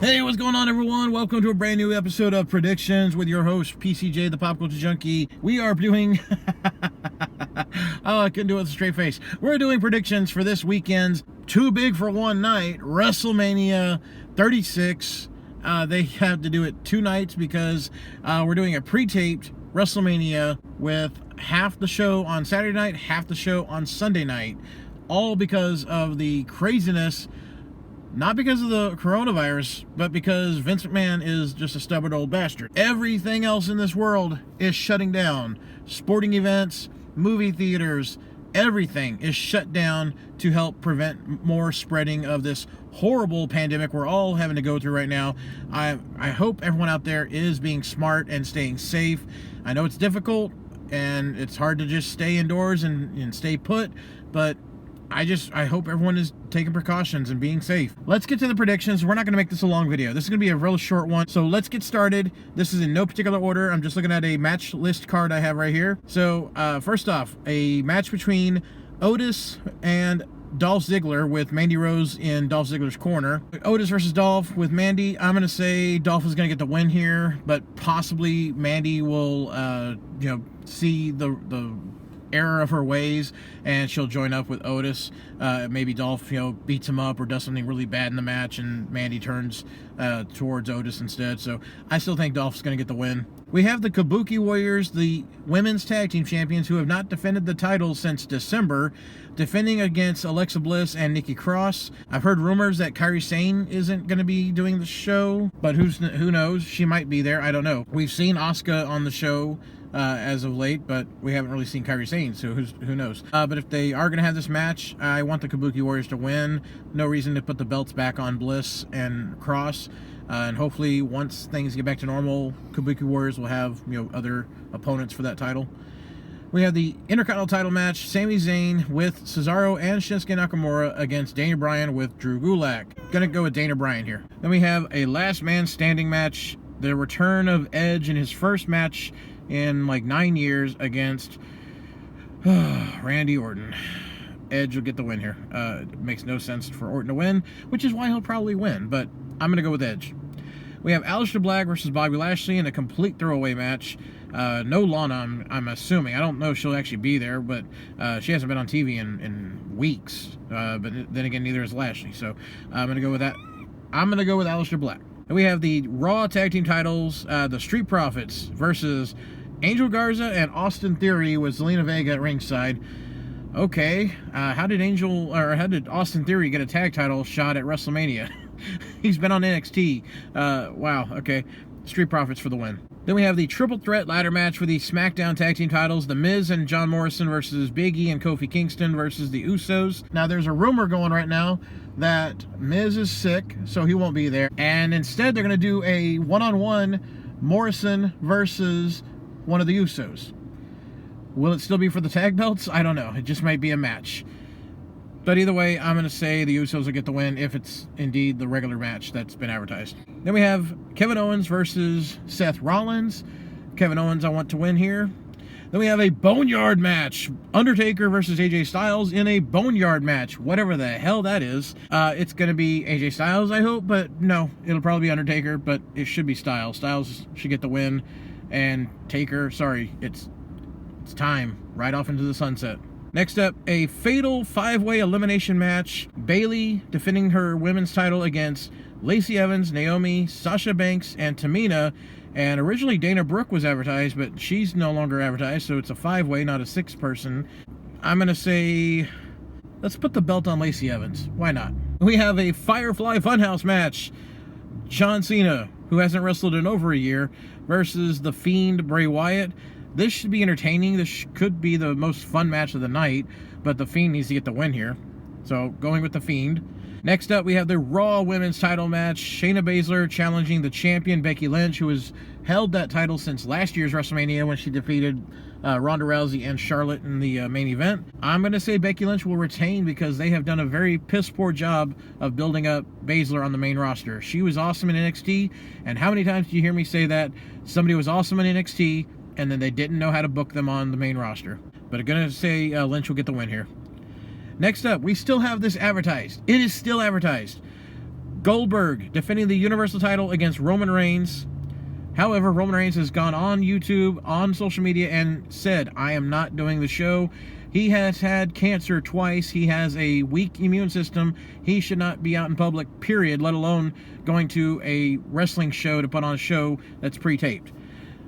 Hey, what's going on, everyone? Welcome to a brand new episode of Predictions with your host, PCJ, the Pop Culture Junkie. We are doing... oh, I couldn't do it with a straight face. We're doing predictions for this weekend's Too Big for One Night, WrestleMania 36. They have to do it 2 nights because we're doing a pre-taped WrestleMania with half the show on Saturday night, half the show on Sunday night. All because of the craziness. Not because of the coronavirus, but because Vince McMahon is just a stubborn old bastard. Everything else in this world is shutting down. Sporting events, movie theaters, everything is shut down to help prevent more spreading of this horrible pandemic we're all having to go through right now. I hope everyone out there is being smart and staying safe. I know it's difficult and it's hard to just stay indoors and stay put, but I hope everyone is taking precautions and being safe. Let's get to the predictions. We're not going to make this a long video. This is going to be a real short one. So let's get started. This is in no particular order. I'm just looking at a match list card I have right here. So first off, a match between Otis and Dolph Ziggler with Mandy Rose in Dolph Ziggler's corner. Otis versus Dolph with Mandy. I'm going to say Dolph is going to get the win here, but possibly Mandy will, see the error of her ways and she'll join up with Otis. Maybe Dolph beats him up or does something really bad in the match and Mandy turns towards Otis instead. So I still think Dolph's gonna get the win. We have the Kabuki Warriors, the women's tag team champions, who have not defended the titles since December, defending against Alexa Bliss and Nikki Cross. I've heard rumors that Kairi Sane isn't going to be doing the show, but who knows? She might be there. I don't know. We've seen Asuka on the show as of late, but we haven't really seen Kairi Sane, so who knows? But if they are going to have this match, I want the Kabuki Warriors to win. No reason to put the belts back on Bliss and Cross. And hopefully, once things get back to normal, Kabuki Warriors will have other opponents for that title. We have the Intercontinental title match: Sami Zayn with Cesaro and Shinsuke Nakamura against Daniel Bryan with Drew Gulak. Gonna go with Daniel Bryan here. Then we have a last man standing match: the return of Edge in his first match in like 9 years against Randy Orton. Edge will get the win here. It makes no sense for Orton to win, which is why he'll probably win, but I'm going to go with Edge. We have Aleister Black versus Bobby Lashley in a complete throwaway match. No Lana, I'm assuming. I don't know if she'll actually be there, but she hasn't been on TV in weeks. But then again, neither is Lashley. So I'm going to go with that. I'm going to go with Aleister Black. And we have the Raw Tag Team titles, the Street Profits versus Angel Garza and Austin Theory with Zelina Vega at ringside. Okay, how did Austin Theory get a tag title shot at WrestleMania? He's been on NXT. Wow, okay. Street Profits for the win. Then we have the Triple Threat ladder match for the SmackDown Tag Team titles: The Miz and John Morrison versus Big E and Kofi Kingston versus the Usos. Now, there's a rumor going right now that Miz is sick, so he won't be there. And instead, they're going to do a one-on-one Morrison versus one of the Usos. Will it still be for the tag belts? I don't know. It just might be a match. But either way, I'm going to say the Usos will get the win if it's indeed the regular match that's been advertised. Then we have Kevin Owens versus Seth Rollins. Kevin Owens, I want to win here. Then we have a Boneyard match. Undertaker versus AJ Styles in a Boneyard match. Whatever the hell that is. It's going to be AJ Styles, I hope. But no, it'll probably be Undertaker. But it should be Styles. Styles should get the win. And Taker, sorry, it's time. Right off into the sunset. Next up, a fatal 5-way elimination match. Bayley defending her women's title against Lacey Evans, Naomi, Sasha Banks, and Tamina. And originally Dana Brooke was advertised, but she's no longer advertised, so it's a 5-way, not a 6-person. I'm going to say, let's put the belt on Lacey Evans. Why not? We have a Firefly Funhouse match. John Cena, who hasn't wrestled in over a year, versus The Fiend, Bray Wyatt. This should be entertaining. This could be the most fun match of the night, but The Fiend needs to get the win here. So, going with The Fiend. Next up, we have the Raw Women's title match. Shayna Baszler challenging the champion, Becky Lynch, who has held that title since last year's WrestleMania when she defeated Ronda Rousey and Charlotte in the main event. I'm going to say Becky Lynch will retain because they have done a very piss-poor job of building up Baszler on the main roster. She was awesome in NXT, and how many times do you hear me say that somebody was awesome in NXT and then they didn't know how to book them on the main roster? But I'm going to say Lynch will get the win here. Next up, we still have this advertised. It is still advertised. Goldberg defending the Universal title against Roman Reigns. However, Roman Reigns has gone on YouTube, on social media, and said, I am not doing the show. He has had cancer twice. He has a weak immune system. He should not be out in public, period, let alone going to a wrestling show to put on a show that's pre-taped.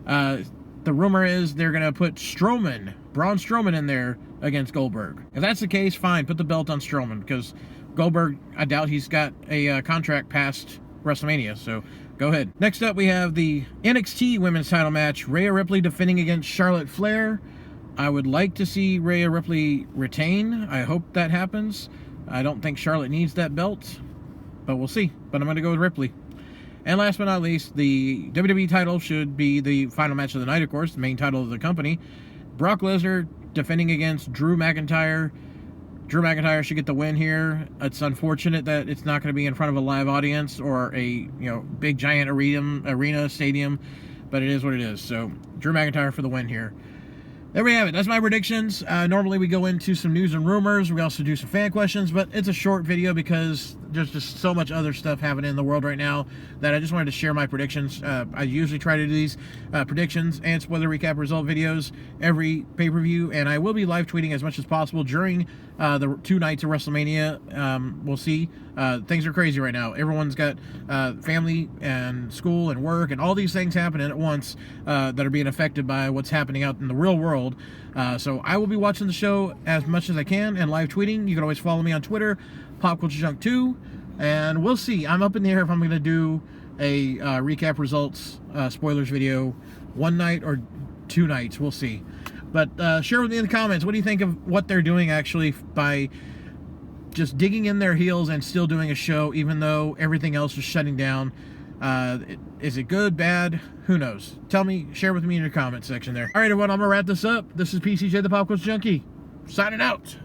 The rumor is they're going to put Braun Strowman in there against Goldberg. If that's the case, fine, put the belt on Strowman, because Goldberg, I doubt he's got a contract past WrestleMania, so go ahead. Next up, we have the NXT Women's title match. Rhea Ripley defending against Charlotte Flair. I would like to see Rhea Ripley retain. I hope that happens. I don't think Charlotte needs that belt, but we'll see. But I'm going to go with Ripley. And last but not least, the WWE title should be the final match of the night, of course, the main title of the company. Brock Lesnar defending against Drew McIntyre. Drew McIntyre should get the win here. It's unfortunate that it's not going to be in front of a live audience or a big giant arena stadium, but it is what it is. So Drew McIntyre for the win here. There we have it. That's my predictions. Normally we go into some news and rumors. We also do some fan questions, but it's a short video because there's just so much other stuff happening in the world right now that I just wanted to share my predictions. I usually try to do these predictions and spoiler recap result videos every pay-per-view, and I will be live tweeting as much as possible during the 2 nights of WrestleMania. We'll see. Things are crazy right now. Everyone's got family and school and work and all these things happening at once that are being affected by what's happening out in the real world. So I will be watching the show as much as I can and live tweeting. You can always follow me on Twitter, PopCultureJunk2, and we'll see. I'm up in the air if I'm going to do a recap results spoilers video 1 night or 2 nights. We'll see. But share with me in the comments, what do you think of what they're doing actually by just digging in their heels and still doing a show even though everything else is shutting down? Is it good, bad? Who knows? Tell me, share with me in your comment section there. All right, everyone, I'm going to wrap this up. This is PCJ the Pop Culture Junkie, signing out.